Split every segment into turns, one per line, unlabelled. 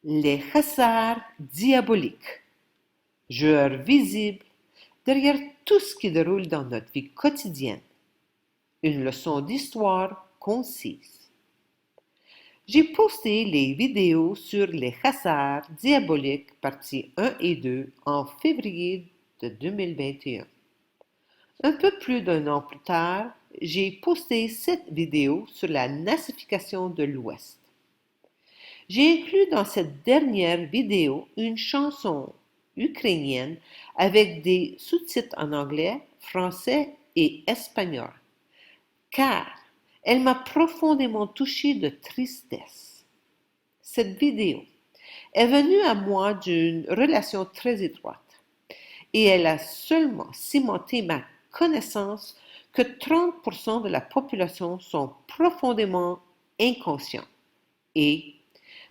Les Khazars diaboliques, joueurs visibles derrière tout ce qui déroule dans notre vie quotidienne. Une leçon d'histoire concise. J'ai posté les vidéos sur les Khazars diaboliques partie 1 et 2 en février de 2021. Un peu plus d'un an plus tard, j'ai posté cette vidéo sur la nazification de l'Ouest. J'ai inclus dans cette dernière vidéo une chanson ukrainienne avec des sous-titres en anglais, français et espagnol, car elle m'a profondément touché de tristesse. Cette vidéo est venue à moi d'une relation très étroite et elle a seulement cimenté ma connaissance que 30% de la population sont profondément inconscients et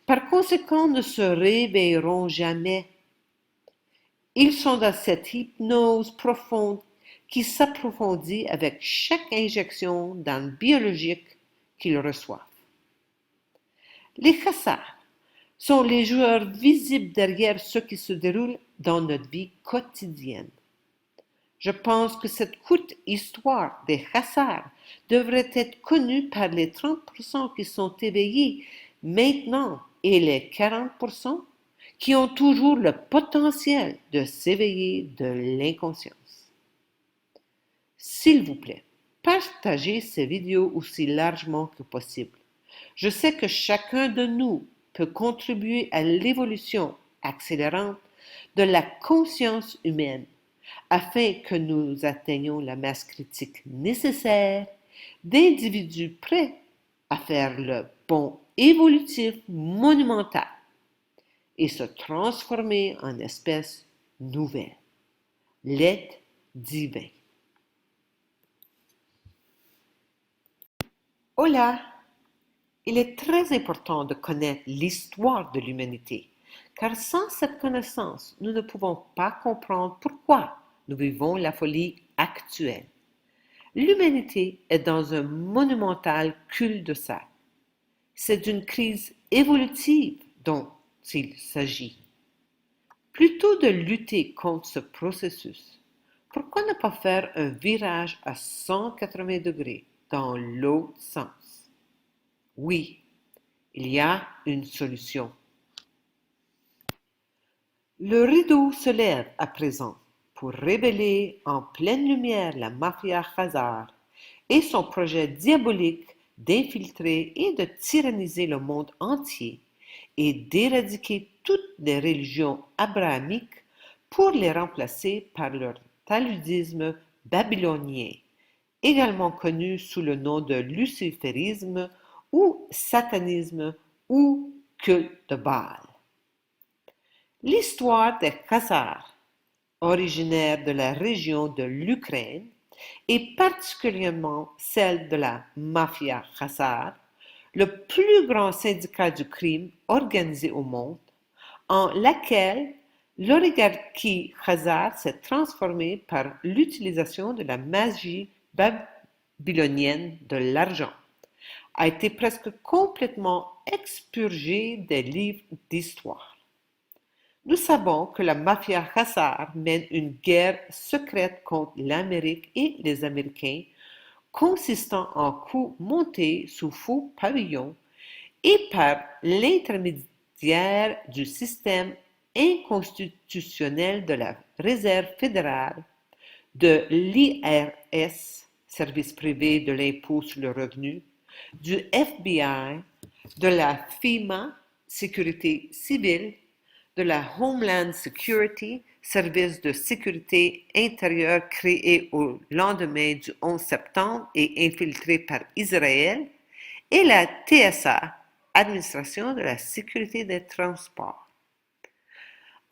par conséquent ne se réveilleront jamais. Ils sont dans cette hypnose profonde qui s'approfondit avec chaque injection dans le biologique qu'ils reçoivent. Les Khazars sont les joueurs visibles derrière ce qui se déroule dans notre vie quotidienne. Je pense que cette courte histoire des Khazars devrait être connue par les 30% qui sont éveillés maintenant et les 40% qui ont toujours le potentiel de s'éveiller de l'inconscience. S'il vous plaît, partagez ces vidéos aussi largement que possible. Je sais que chacun de nous peut contribuer à l'évolution accélérante de la conscience humaine afin que nous atteignions la masse critique nécessaire d'individus prêts à faire le bond évolutif monumental et se transformer en espèce nouvelle, l'être divin. Hola! Il est très important de connaître l'histoire de l'humanité, car sans cette connaissance, nous ne pouvons pas comprendre pourquoi nous vivons la folie actuelle. L'humanité est dans un monumental cul-de-sac. C'est d'une crise évolutive dont il s'agit. Plutôt de lutter contre ce processus, pourquoi ne pas faire un virage à 180 degrés dans l'autre sens? Oui, il y a une solution. Le rideau se lève à présent pour révéler en pleine lumière la mafia Khazar et son projet diabolique d'infiltrer et de tyranniser le monde entier et d'éradiquer toutes les religions abrahamiques pour les remplacer par leur talmudisme babylonien, également connu sous le nom de luciférisme ou satanisme ou culte de Baal. L'histoire des Khazars, originaires de la région de l'Ukraine, et particulièrement celle de la mafia Khazar, le plus grand syndicat du crime organisé au monde, en laquelle l'oligarchie Khazar s'est transformée par l'utilisation de la magie babylonienne de l'argent, a été presque complètement expurgée des livres d'histoire. Nous savons que la mafia Khazar mène une guerre secrète contre l'Amérique et les Américains, consistant en coups montés sous faux pavillons et par l'intermédiaire du système inconstitutionnel de la Réserve fédérale, de l'IRS, service privé de l'impôt sur le revenu, du FBI, de la FEMA, sécurité civile, de la Homeland Security, service de sécurité intérieure créé au lendemain du 11 septembre et infiltré par Israël, et la TSA, Administration de la sécurité des transports.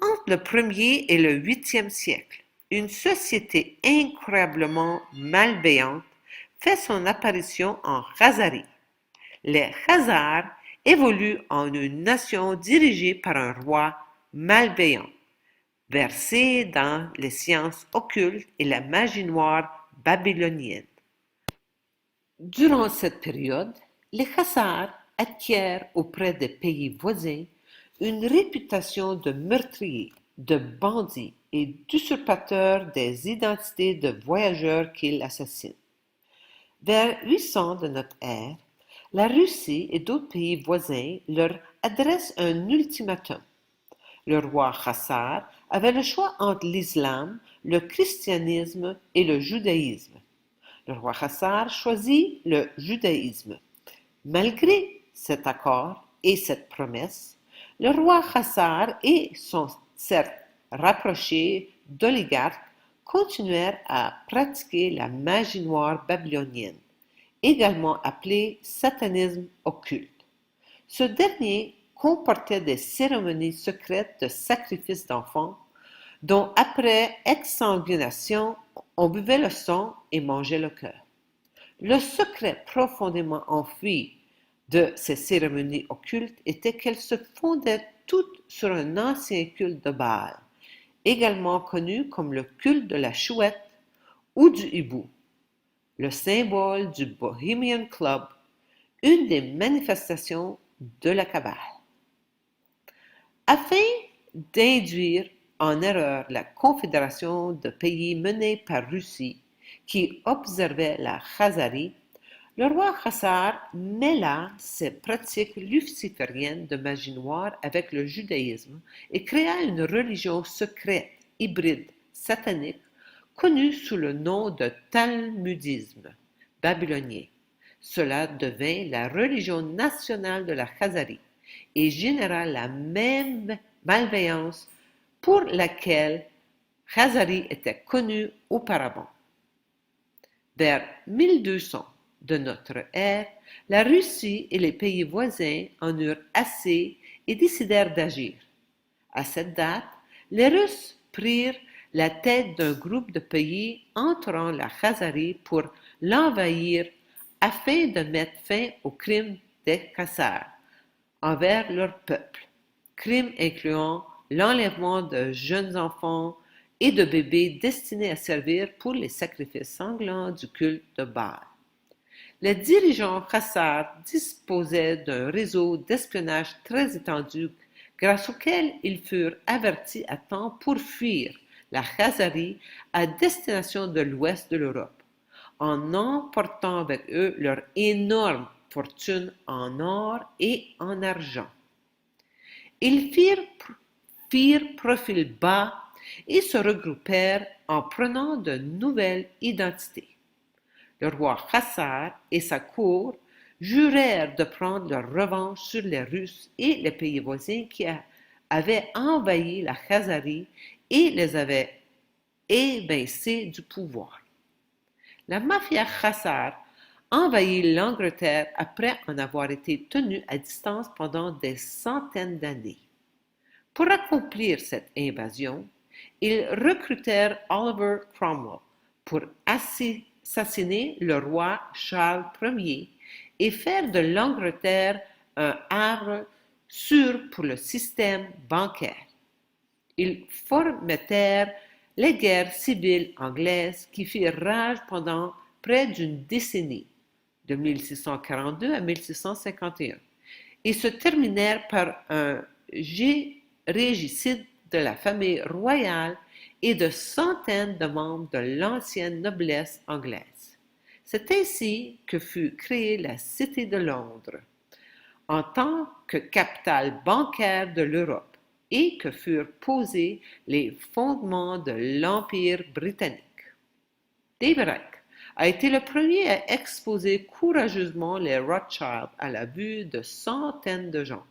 Entre le 1er et le 8e siècle, une société incroyablement malveillante fait son apparition en Khazarie. Les Khazars évoluent en une nation dirigée par un roi malveillant, versé dans les sciences occultes et la magie noire babylonienne. Durant cette période, les Khazars acquièrent auprès des pays voisins une réputation de meurtrier, de bandit et d'usurpateur des identités de voyageurs qu'il assassine. Vers 800 de notre ère, la Russie et d'autres pays voisins leur adressent un ultimatum. Le roi Khassar avait le choix entre l'islam, le christianisme et le judaïsme. Le roi Khassar choisit le judaïsme. Malgré cet accord et cette promesse, le roi Khassar et son cercle rapproché d'oligarques continuèrent à pratiquer la magie noire babylonienne, également appelée satanisme occulte. Ce dernier comportait des cérémonies secrètes de sacrifice d'enfants, dont après exsanguination, on buvait le sang et mangeait le cœur. Le secret profondément enfoui de ces cérémonies occultes était qu'elles se fondaient toutes sur un ancien culte de Baal, également connu comme le culte de la chouette ou du hibou, le symbole du Bohemian Club, une des manifestations de la Kabbale. Afin d'induire en erreur la confédération de pays menée par Russie qui observait la Khazarie, le roi Khassar mêla ses pratiques lucifériennes de magie noire avec le judaïsme et créa une religion secrète, hybride, satanique, connue sous le nom de talmudisme babylonien. Cela devint la religion nationale de la Khazarie et généra la même malveillance pour laquelle Khazarie était connue auparavant. Vers 1200 de notre ère, la Russie et les pays voisins en eurent assez et décidèrent d'agir. À cette date, les Russes prirent la tête d'un groupe de pays entourant la Khazarie pour l'envahir afin de mettre fin aux crimes des Khassars envers leur peuple, crimes incluant l'enlèvement de jeunes enfants et de bébés destinés à servir pour les sacrifices sanglants du culte de Baal. Les dirigeants Khassars disposaient d'un réseau d'espionnage très étendu grâce auquel ils furent avertis à temps pour fuir la Khazarie à destination de l'ouest de l'Europe, en emportant avec eux leur énorme fortune en or et en argent. Ils firent profil bas et se regroupèrent en prenant de nouvelles identités. Le roi Khassar et sa cour jurèrent de prendre leur revanche sur les Russes et les pays voisins qui avaient envahi la Khazarie et les avaient évincés du pouvoir. La mafia Khassar envahit l'Angleterre après en avoir été tenue à distance pendant des centaines d'années. Pour accomplir cette invasion, ils recrutèrent Oliver Cromwell pour assassiner le roi Charles Ier et faire de l'Angleterre un havre sûr pour le système bancaire. Ils fomentèrent les guerres civiles anglaises qui firent rage pendant près d'une décennie, de 1642 à 1651, et se terminèrent par un régicide de la famille royale et de centaines de membres de l'ancienne noblesse anglaise. C'est ainsi que fut créée la Cité de Londres, en tant que capitale bancaire de l'Europe, et que furent posés les fondements de l'Empire britannique. David Icke a été le premier à exposer courageusement les Rothschild à la vue de centaines de gens.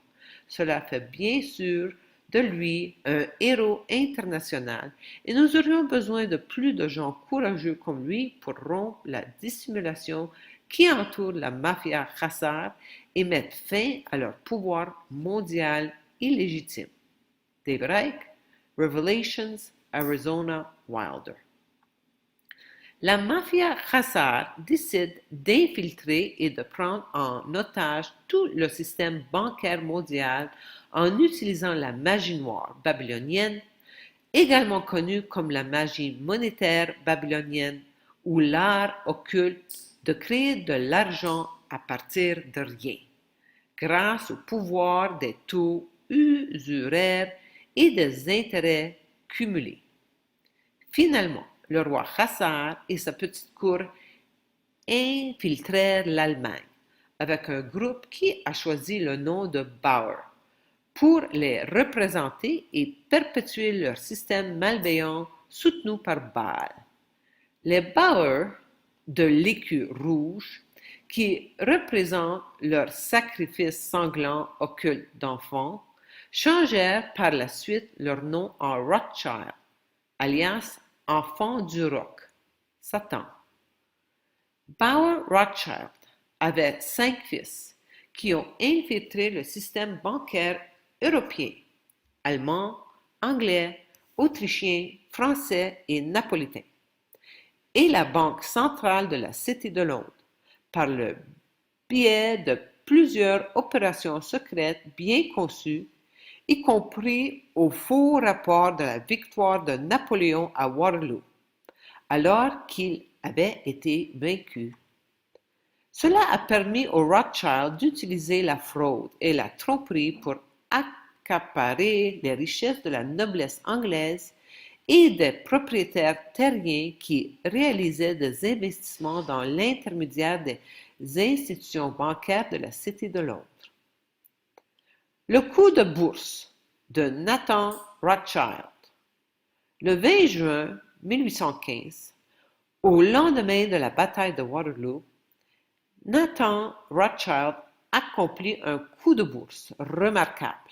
Cela fait bien sûr de lui un héros international et nous aurions besoin de plus de gens courageux comme lui pour rompre la dissimulation qui entoure la mafia Khassar et mettre fin à leur pouvoir mondial illégitime. David Icke, Revelations, Arizona Wilder. La mafia Khassar décide d'infiltrer et de prendre en otage tout le système bancaire mondial en utilisant la magie noire babylonienne, également connue comme la magie monétaire babylonienne ou l'art occulte de créer de l'argent à partir de rien, grâce au pouvoir des taux usuraires et des intérêts cumulés. Finalement, le roi Khassar et sa petite cour infiltrèrent l'Allemagne avec un groupe qui a choisi le nom de Bauer pour les représenter et perpétuer leur système malveillant soutenu par Baal. Les Bauer de l'écu rouge, qui représentent leur sacrifice sanglant au culte d'enfants, changèrent par la suite leur nom en Rothschild, alias enfant du roc, Satan. Bauer Rothschild avait 5 fils qui ont infiltré le système bancaire européen, allemand, anglais, autrichien, français et napolitain, et la Banque centrale de la Cité de Londres, par le biais de plusieurs opérations secrètes bien conçues, y compris au faux rapport de la victoire de Napoléon à Waterloo, alors qu'il avait été vaincu. Cela a permis aux Rothschild d'utiliser la fraude et la tromperie pour accaparer les richesses de la noblesse anglaise et des propriétaires terriens qui réalisaient des investissements dans l'intermédiaire des institutions bancaires de la Cité de Londres. Le coup de bourse de Nathan Rothschild. Le 20 juin 1815, au lendemain de la bataille de Waterloo, Nathan Rothschild accomplit un coup de bourse remarquable.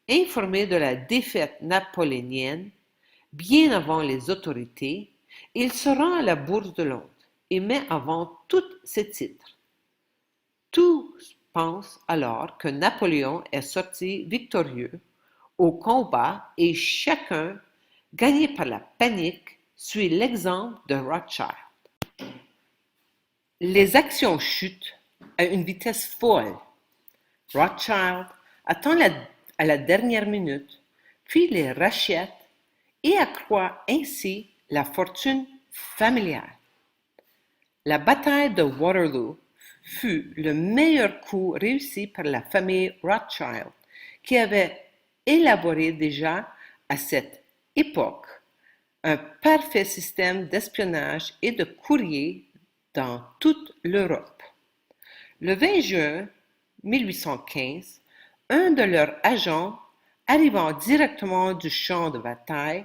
Informé de la défaite napoléonienne, bien avant les autorités, il se rend à la Bourse de Londres et met en vente tous ses titres. Tous pensent alors que Napoléon est sorti victorieux au combat et chacun, gagné par la panique, suit l'exemple de Rothschild. Les actions chutent à une vitesse folle. Rothschild attend à la dernière minute, puis les rachète et accroît ainsi la fortune familiale. La bataille de Waterloo fut le meilleur coup réussi par la famille Rothschild, qui avait élaboré déjà à cette époque un parfait système d'espionnage et de courrier dans toute l'Europe. Le 20 juin 1815, un de leurs agents, arrivant directement du champ de bataille,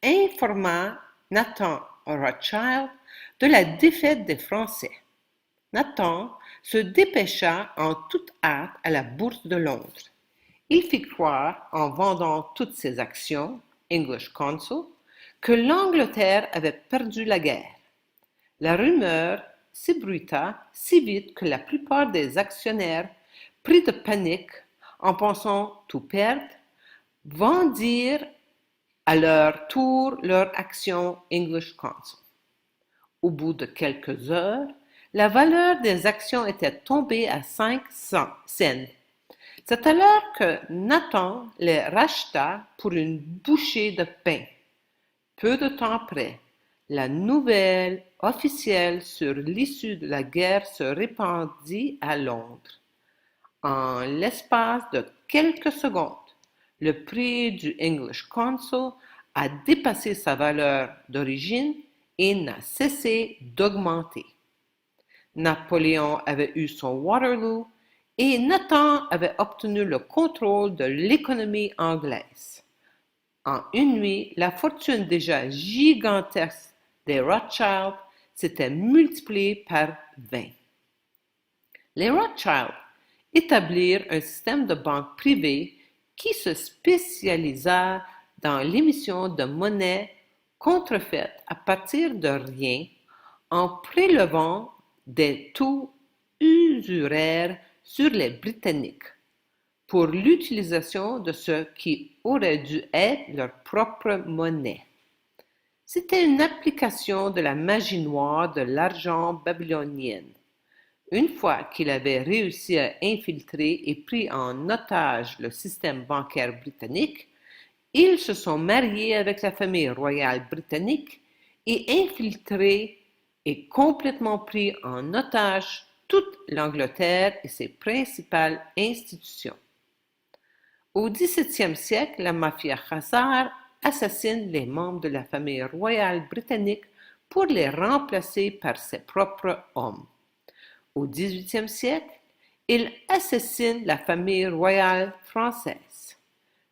informa Nathan Rothschild de la défaite des Français. Nathan se dépêcha en toute hâte à la Bourse de Londres. Il fit croire, en vendant toutes ses actions, English Consul, que l'Angleterre avait perdu la guerre. La rumeur s'ébruita si vite que la plupart des actionnaires, pris de panique en pensant tout perdre, vendirent à leur tour leur action English Consul. Au bout de quelques heures, la valeur des actions était tombée à 5 cents. C'est alors que Nathan les racheta pour une bouchée de pain. Peu de temps après, la nouvelle officielle sur l'issue de la guerre se répandit à Londres. En l'espace de quelques secondes, le prix du English Consul a dépassé sa valeur d'origine et n'a cessé d'augmenter. Napoléon avait eu son Waterloo et Nathan avait obtenu le contrôle de l'économie anglaise. En une nuit, la fortune déjà gigantesque des Rothschild s'était multipliée par 20. Les Rothschild établirent un système de banque privée qui se spécialisa dans l'émission de monnaie contrefaite à partir de rien en prélevant des taux usuraires sur les Britanniques pour l'utilisation de ce qui aurait dû être leur propre monnaie. C'était une application de la magie noire de l'argent babylonienne. Une fois qu'il avait réussi à infiltrer et pris en otage le système bancaire britannique, ils se sont mariés avec la famille royale britannique et infiltré et complètement pris en otage toute l'Angleterre et ses principales institutions. Au XVIIe siècle, la mafia khazare assassine les membres de la famille royale britannique pour les remplacer par ses propres hommes. Au XVIIIe siècle, il assassine la famille royale française.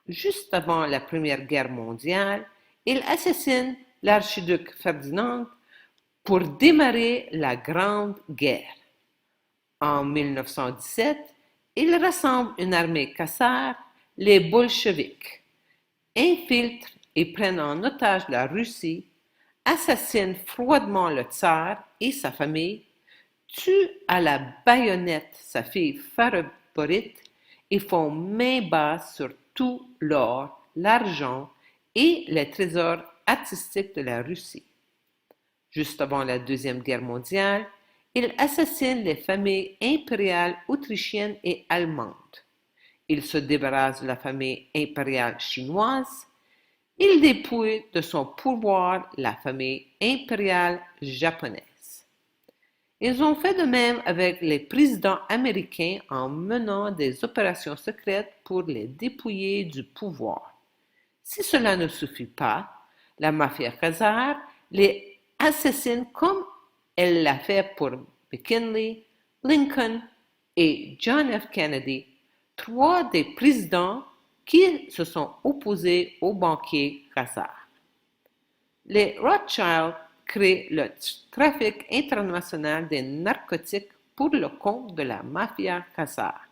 Juste avant la Première Guerre mondiale, il assassine l'archiduc Ferdinand pour démarrer la Grande Guerre. En 1917, il rassemble une armée khazare, les bolcheviks, infiltrent et prennent en otage la Russie, assassinent froidement le tsar et sa famille, tuent à la baïonnette sa fille favorite et font main basse sur tout l'or, l'argent et les trésors artistiques de la Russie. Juste avant la Deuxième Guerre mondiale, il assassine les familles impériales autrichiennes et allemandes. Il se débarrasse de la famille impériale chinoise. Il dépouille de son pouvoir la famille impériale japonaise. Ils ont fait de même avec les présidents américains en menant des opérations secrètes pour les dépouiller du pouvoir. Si cela ne suffit pas, la mafia khazare les assassine comme elle l'a fait pour McKinley, Lincoln et John F. Kennedy, trois des présidents qui se sont opposés aux banquiers khazars. Les Rothschild créent le trafic international des narcotiques pour le compte de la mafia khazare.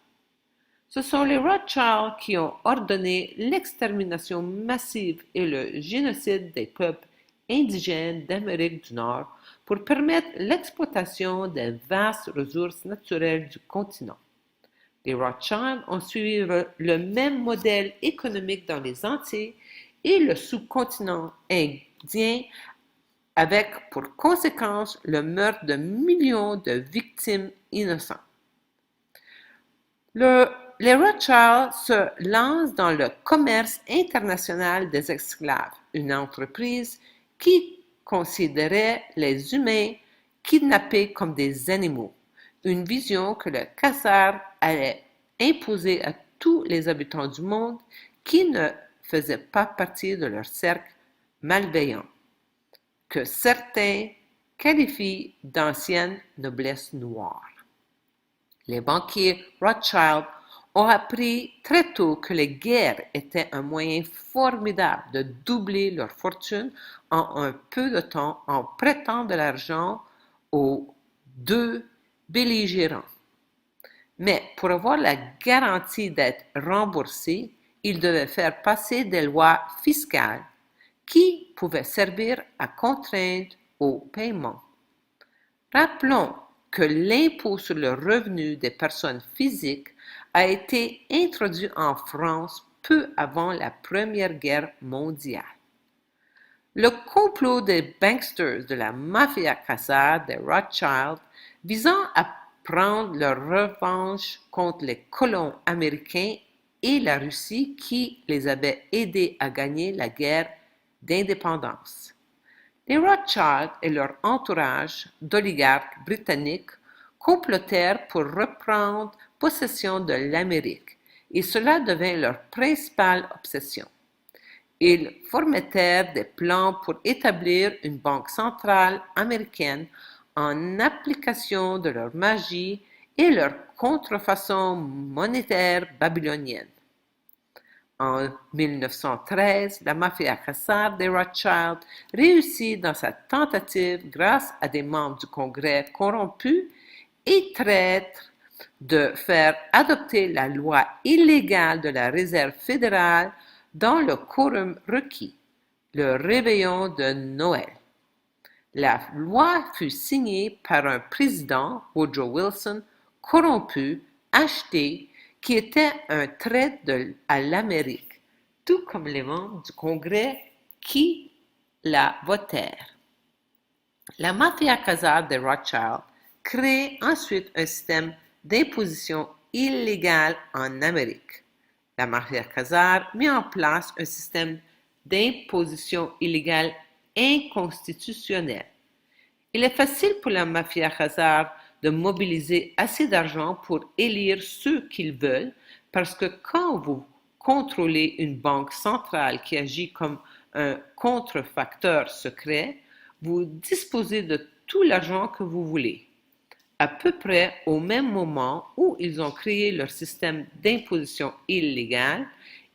Ce sont les Rothschild qui ont ordonné l'extermination massive et le génocide des peuples indigènes d'Amérique du Nord pour permettre l'exploitation des vastes ressources naturelles du continent. Les Rothschild ont suivi le même modèle économique dans les Antilles et le sous-continent indien avec pour conséquence le meurtre de millions de victimes innocentes. Les Rothschild se lancent dans le commerce international des esclaves, une entreprise qui considérait les humains kidnappés comme des animaux, une vision que le khazar allait imposer à tous les habitants du monde qui ne faisaient pas partie de leur cercle malveillant, que certains qualifient d'ancienne noblesse noire. Les banquiers Rothschild ont appris très tôt que les guerres étaient un moyen formidable de doubler leur fortune en un peu de temps en prêtant de l'argent aux deux belligérants. Mais pour avoir la garantie d'être remboursés, ils devaient faire passer des lois fiscales qui pouvaient servir à contraindre au paiement. Rappelons que l'impôt sur le revenu des personnes physiques a été introduit en France peu avant la Première Guerre mondiale. Le complot des banksters de la mafia khazare des Rothschild visant à prendre leur revanche contre les colons américains et la Russie qui les avait aidés à gagner la guerre d'indépendance. Les Rothschild et leur entourage d'oligarques britanniques complotèrent pour reprendre possession de l'Amérique, et cela devint leur principale obsession. Ils fourmillèrent des plans pour établir une banque centrale américaine en application de leur magie et leur contrefaçon monétaire babylonienne. En 1913, la mafia khazare des Rothschild réussit dans sa tentative grâce à des membres du Congrès corrompus et traîtres de faire adopter la loi illégale de la Réserve fédérale dans le quorum requis, le réveillon de Noël. La loi fut signée par un président, Woodrow Wilson, corrompu, acheté, qui était un traître à l'Amérique, tout comme les membres du Congrès qui la votèrent. La mafia khazare des Rothschild crée ensuite un système d'imposition illégale en Amérique. La mafia khazare mit en place un système d'imposition illégale inconstitutionnel. Il est facile pour la mafia khazare de mobiliser assez d'argent pour élire ceux qu'ils veulent parce que quand vous contrôler une banque centrale qui agit comme un contrefacteur secret, vous disposez de tout l'argent que vous voulez. À peu près au même moment où ils ont créé leur système d'imposition illégale,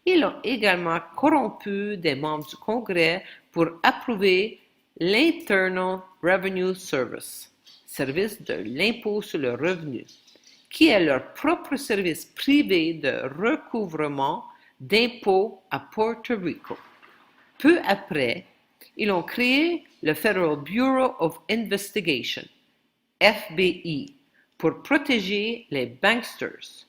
ils ont également corrompu des membres du Congrès pour approuver l'Internal Revenue Service, service de l'impôt sur le revenu, qui est leur propre service privé de recouvrement d'impôts à Puerto Rico. Peu après, ils ont créé le Federal Bureau of Investigation, FBI, pour protéger les banksters,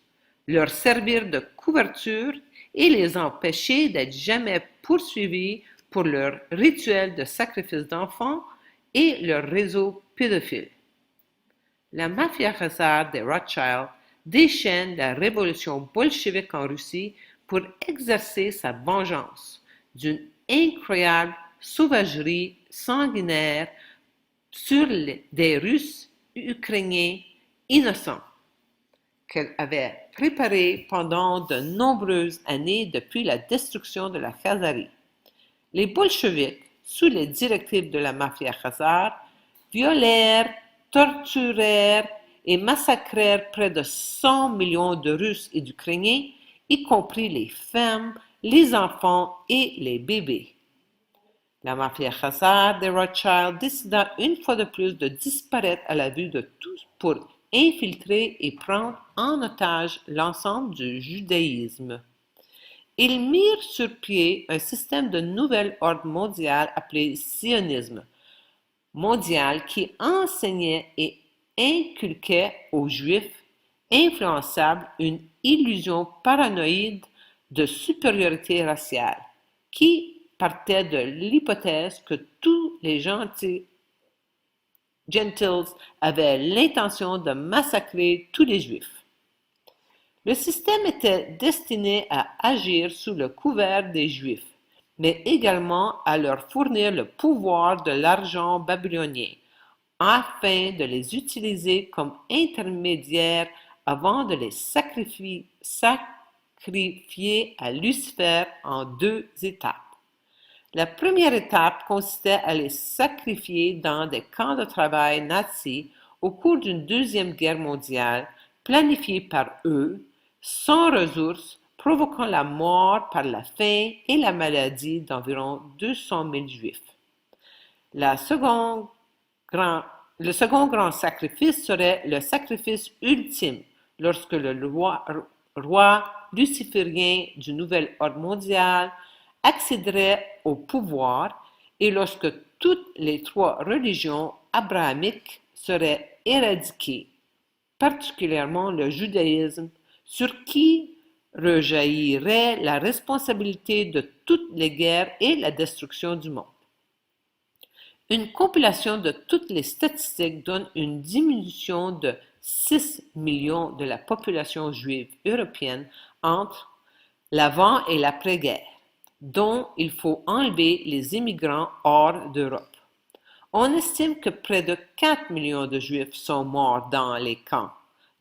leur servir de couverture et les empêcher d'être jamais poursuivis pour leur rituel de sacrifice d'enfants et leur réseau pédophile. La mafia khazare des Rothschild déchaîne la révolution bolchevique en Russie pour exercer sa vengeance d'une incroyable sauvagerie sanguinaire sur des Russes ukrainiens innocents qu'elle avait préparés pendant de nombreuses années depuis la destruction de la Khazarie. Les bolcheviks, sous les directives de la mafia khazare, violèrent, torturèrent et massacrèrent près de 100 millions de Russes et d'Ukrainiens, y compris les femmes, les enfants et les bébés. La mafia khazare des Rothschild décida une fois de plus de disparaître à la vue de tous pour infiltrer et prendre en otage l'ensemble du judaïsme. Ils mirent sur pied un système de nouvel ordre mondial appelé sionisme mondial qui enseignait et inculquait aux Juifs influençables une illusion paranoïde de supériorité raciale qui partait de l'hypothèse que tous les Gentiles avaient l'intention de massacrer tous les Juifs. Le système était destiné à agir sous le couvert des Juifs, mais également à leur fournir le pouvoir de l'argent babylonien, afin de les utiliser comme intermédiaires avant de les sacrifier à Lucifer en 2 étapes. La première étape consistait à les sacrifier dans des camps de travail nazis au cours d'une deuxième guerre mondiale planifiée par eux, sans ressources, provoquant la mort par la faim et la maladie d'environ 200 000 Juifs. Le second grand sacrifice serait le sacrifice ultime, lorsque le roi luciférien du nouvel ordre mondial accéderait au pouvoir et lorsque toutes les 3 religions abrahamiques seraient éradiquées, particulièrement le judaïsme, sur qui rejaillirait la responsabilité de toutes les guerres et la destruction du monde. Une compilation de toutes les statistiques donne une diminution de 6 millions de la population juive européenne entre l'avant et l'après-guerre, dont il faut enlever les immigrants hors d'Europe. On estime que près de 4 millions de Juifs sont morts dans les camps,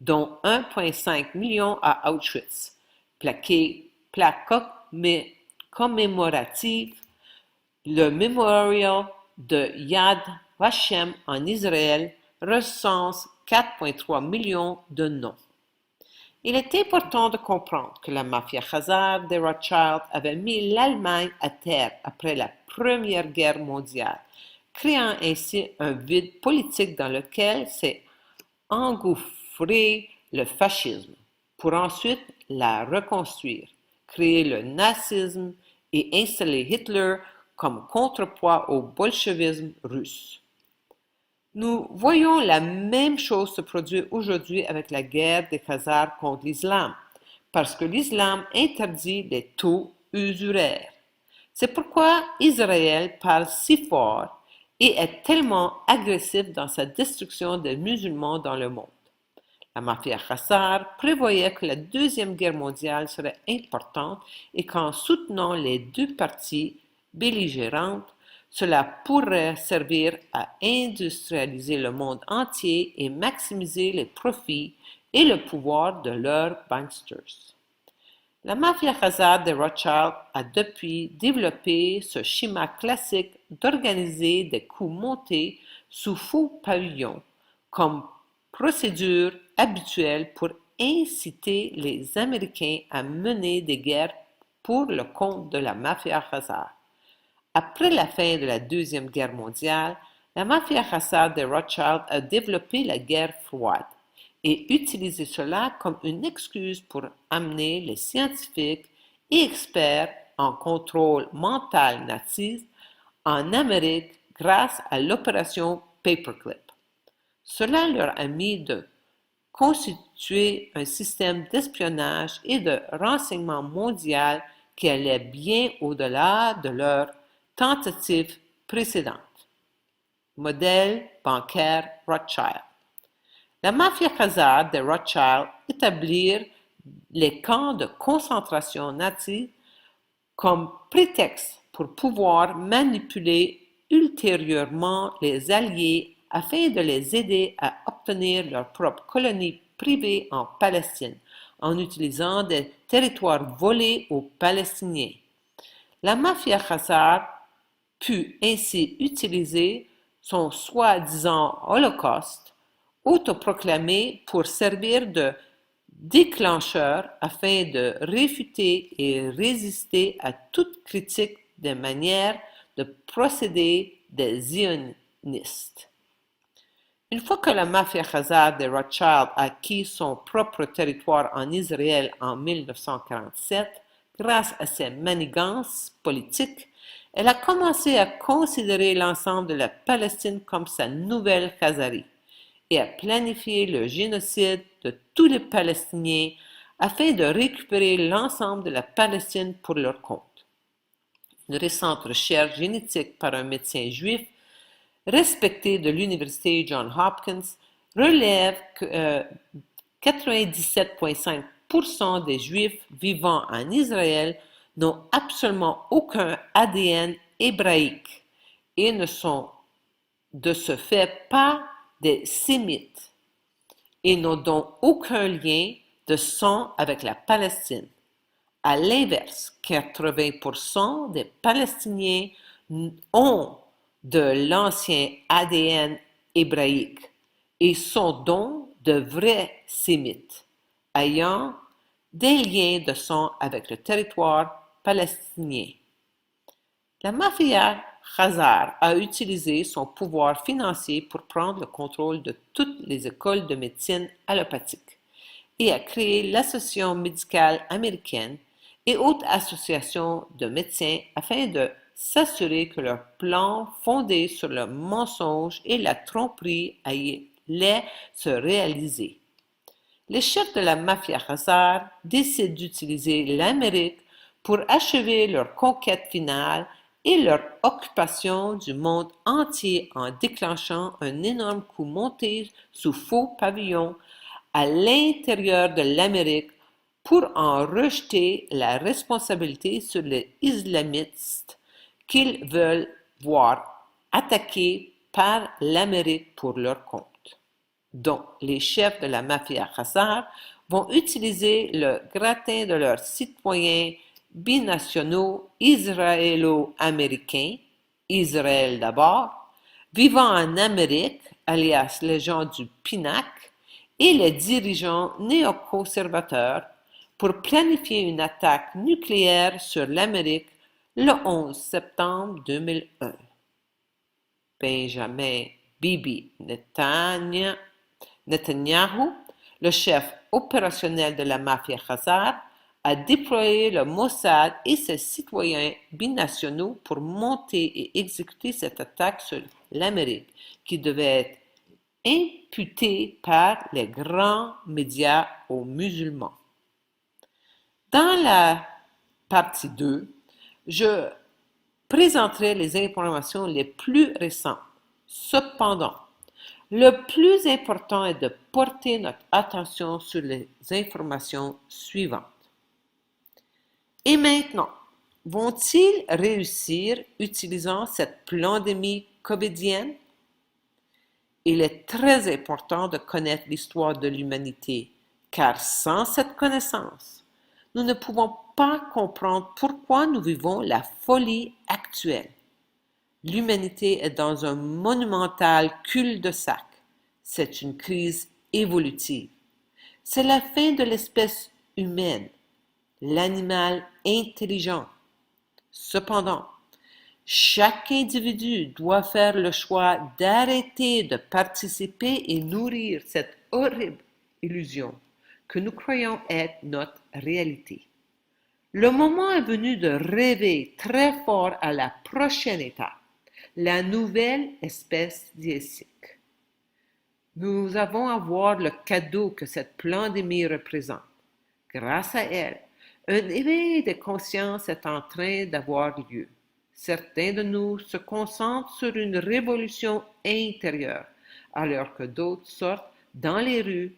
dont 1,5 million à Auschwitz. Plaque commémorative, le Memorial de Yad Vashem en Israël recense 4,3 millions de noms. Il est important de comprendre que la mafia khazare des Rothschild avait mis l'Allemagne à terre après la Première Guerre mondiale, créant ainsi un vide politique dans lequel s'est engouffré le fascisme, pour ensuite la reconstruire, créer le nazisme et installer Hitler comme contrepoids au bolchevisme russe. Nous voyons la même chose se produire aujourd'hui avec la guerre des Khazars contre l'islam, parce que l'islam interdit les taux usuraires. C'est pourquoi Israël parle si fort et est tellement agressif dans sa destruction des musulmans dans le monde. La mafia khazare prévoyait que la Deuxième Guerre mondiale serait importante et qu'en soutenant les 2 parties belligérantes, cela pourrait servir à industrialiser le monde entier et maximiser les profits et le pouvoir de leurs banksters. La mafia khazare de Rothschild a depuis développé ce schéma classique d'organiser des coups montés sous faux pavillons comme procédure habituelle pour inciter les Américains à mener des guerres pour le compte de la mafia khazare. Après la fin de la Deuxième Guerre mondiale, la mafia khazare de Rothschild a développé la guerre froide et utilisé cela comme une excuse pour amener les scientifiques et experts en contrôle mental nazi en Amérique grâce à l'opération Paperclip. Cela leur a mis de constituer un système d'espionnage et de renseignement mondial qui allait bien au-delà de leurs tentatives précédentes. Modèle bancaire Rothschild. La mafia khazare de Rothschild établit les camps de concentration nazis comme prétexte pour pouvoir manipuler ultérieurement les Alliés afin de les aider à obtenir leur propre colonie privée en Palestine en utilisant des territoires volés aux Palestiniens. La mafia khazare put ainsi utiliser son soi-disant holocauste autoproclamé pour servir de déclencheur afin de réfuter et résister à toute critique des manières de procéder des zionistes. Une fois que la mafia khazare de Rothschild a acquis son propre territoire en Israël en 1947, grâce à ses manigances politiques, elle a commencé à considérer l'ensemble de la Palestine comme sa nouvelle Khazarie et à planifier le génocide de tous les Palestiniens afin de récupérer l'ensemble de la Palestine pour leur compte. Une récente recherche génétique par un médecin juif respecté de l'Université Johns Hopkins relève que 97,5% des Juifs vivant en Israël n'ont absolument aucun ADN hébraïque et ne sont de ce fait pas des Sémites et n'ont donc aucun lien de sang avec la Palestine. À l'inverse, 80% des Palestiniens ont de l'ancien ADN hébraïque et sont donc de vrais Sémites, ayant des liens de sang avec le territoire palestinien. La mafia khazare a utilisé son pouvoir financier pour prendre le contrôle de toutes les écoles de médecine allopathique et a créé l'Association médicale américaine et autres associations de médecins afin de s'assurer que leur plan fondé sur le mensonge et la tromperie allait se réaliser. Les chefs de la mafia khazare décident d'utiliser l'Amérique pour achever leur conquête finale et leur occupation du monde entier en déclenchant un énorme coup monté sous faux pavillon à l'intérieur de l'Amérique pour en rejeter la responsabilité sur les islamistes qu'ils veulent voir attaqués par l'Amérique pour leur compte. Donc, les chefs de la mafia khazare vont utiliser le gratin de leurs citoyens binationaux israélo-américains, Israël d'abord, vivant en Amérique, alias les gens du PINAC, et les dirigeants néoconservateurs pour planifier une attaque nucléaire sur l'Amérique le 11 septembre 2001. Benjamin Bibi Netanyahu, le chef opérationnel de la mafia khazare, a déployé le Mossad et ses citoyens binationaux pour monter et exécuter cette attaque sur l'Amérique, qui devait être imputée par les grands médias aux musulmans. Dans la partie 2, je présenterai les informations les plus récentes. Cependant, le plus important est de porter notre attention sur les informations suivantes. Et maintenant, vont-ils réussir utilisant cette pandémie covidienne? Il est très important de connaître l'histoire de l'humanité, car sans cette connaissance, nous ne pouvons pas comprendre pourquoi nous vivons la folie actuelle. L'humanité est dans un monumental cul-de-sac. C'est une crise évolutive. C'est la fin de l'espèce humaine, l'animal intelligent. Cependant, chaque individu doit faire le choix d'arrêter de participer et nourrir cette horrible illusion que nous croyons être notre réalité. Le moment est venu de rêver très fort à la prochaine étape, la nouvelle espèce diésique. Nous avons à voir le cadeau que cette pandémie représente. Grâce à elle, un éveil de conscience est en train d'avoir lieu. Certains de nous se concentrent sur une révolution intérieure, alors que d'autres sortent dans les rues.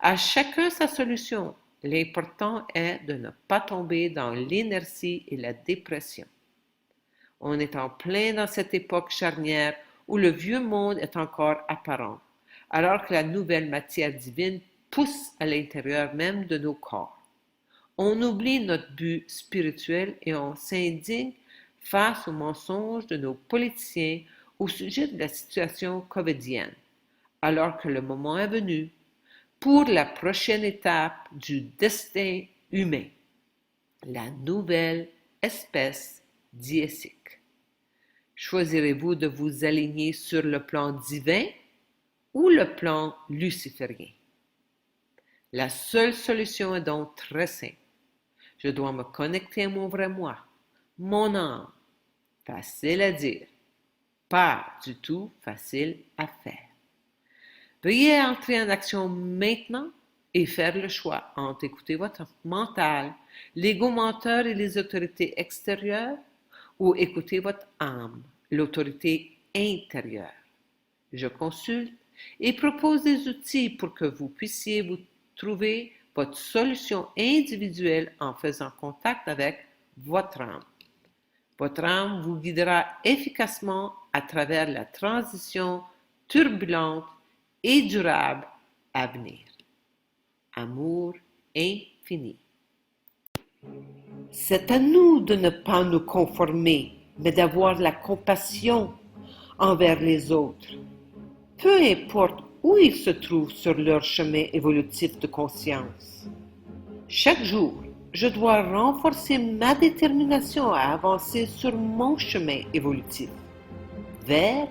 À chacun sa solution. L'important est de ne pas tomber dans l'inertie et la dépression. On est en plein dans cette époque charnière où le vieux monde est encore apparent, alors que la nouvelle matière divine pousse à l'intérieur même de nos corps. On oublie notre but spirituel et on s'indigne face aux mensonges de nos politiciens au sujet de la situation covidienne, alors que le moment est venu pour la prochaine étape du destin humain, la nouvelle espèce diésique. Choisirez-vous de vous aligner sur le plan divin ou le plan luciférien? La seule solution est donc très simple. Je dois me connecter à mon vrai moi, mon âme. Facile à dire, pas du tout facile à faire. Veuillez entrer en action maintenant et faire le choix entre écouter votre mental, l'ego menteur et les autorités extérieures ou écouter votre âme, l'autorité intérieure. Je consulte et propose des outils pour que vous puissiez vous trouver votre solution individuelle en faisant contact avec votre âme. Votre âme vous guidera efficacement à travers la transition turbulente et durable à venir. Amour infini. C'est à nous de ne pas nous conformer, mais d'avoir la compassion envers les autres. Peu importe où ils se trouvent sur leur chemin évolutif de conscience. Chaque jour, je dois renforcer ma détermination à avancer sur mon chemin évolutif vers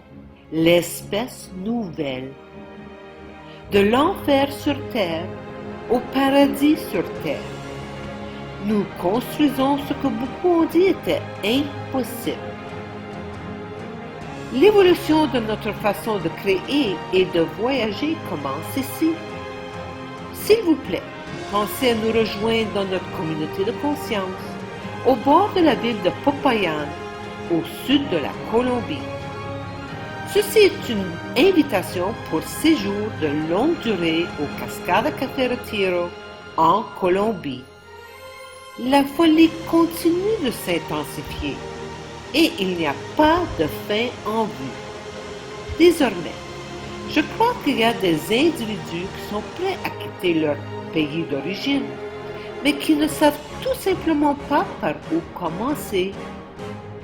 l'espèce nouvelle. De l'enfer sur terre au paradis sur terre. Nous construisons ce que beaucoup ont dit était impossible. L'évolution de notre façon de créer et de voyager commence ici. S'il vous plaît, pensez à nous rejoindre dans notre communauté de conscience, au bord de la ville de Popayan, au sud de la Colombie. Ceci est une invitation pour séjour de longue durée au Cascada Café Retiro, en Colombie. La folie continue de s'intensifier et il n'y a pas de fin en vue. Désormais, je crois qu'il y a des individus qui sont prêts à quitter leur pays d'origine, mais qui ne savent tout simplement pas par où commencer.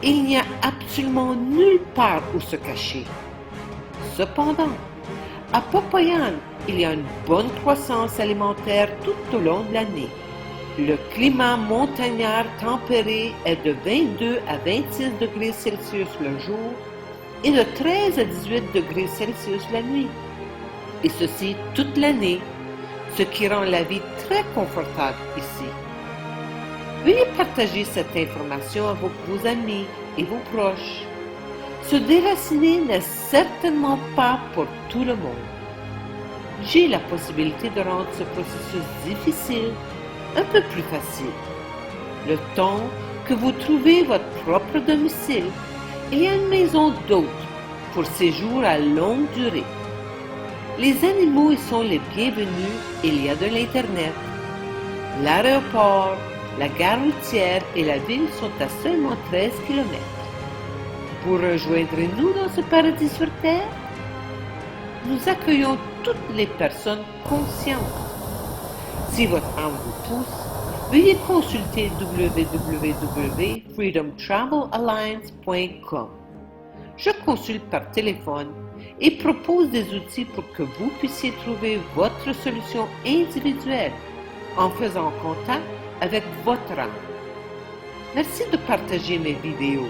Il n'y a absolument nulle part où se cacher. Cependant, à Popayan, il y a une bonne croissance alimentaire tout au long de l'année. Le climat montagnard tempéré est de 22 à 26 degrés Celsius le jour et de 13 à 18 degrés Celsius la nuit. Et ceci toute l'année, ce qui rend la vie très confortable ici. Veuillez partager cette information avec vos amis et vos proches. Se déraciner n'est certainement pas pour tout le monde. J'ai la possibilité de rendre ce processus difficile un peu plus facile. Le temps que vous trouvez votre propre domicile et une maison d'hôte pour séjour à longue durée. Les animaux y sont les bienvenus et il y a de l'Internet. L'aéroport, la gare routière et la ville sont à seulement 13 km. Vous rejoindrez-nous dans ce paradis sur Terre? Nous accueillons toutes les personnes conscientes. Si votre âme vous pousse, veuillez consulter www.freedomtravelalliance.com. Je consulte par téléphone et propose des outils pour que vous puissiez trouver votre solution individuelle en faisant contact avec votre âme. Merci de partager mes vidéos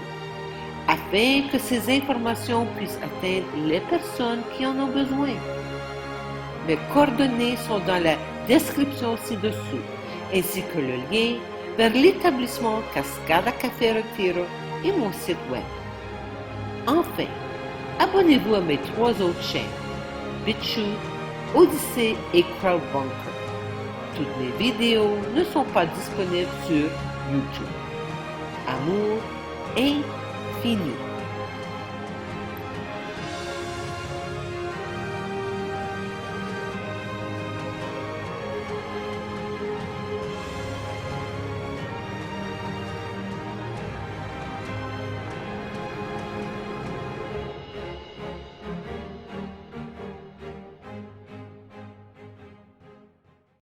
afin que ces informations puissent atteindre les personnes qui en ont besoin. Mes coordonnées sont dans la description ci-dessous, ainsi que le lien vers l'établissement Cascada Café Retiro et mon site web. Enfin, abonnez-vous à mes 3 autres chaînes, BitChute, Odyssey et Crowdbunker. Toutes mes vidéos ne sont pas disponibles sur YouTube. Amour infini.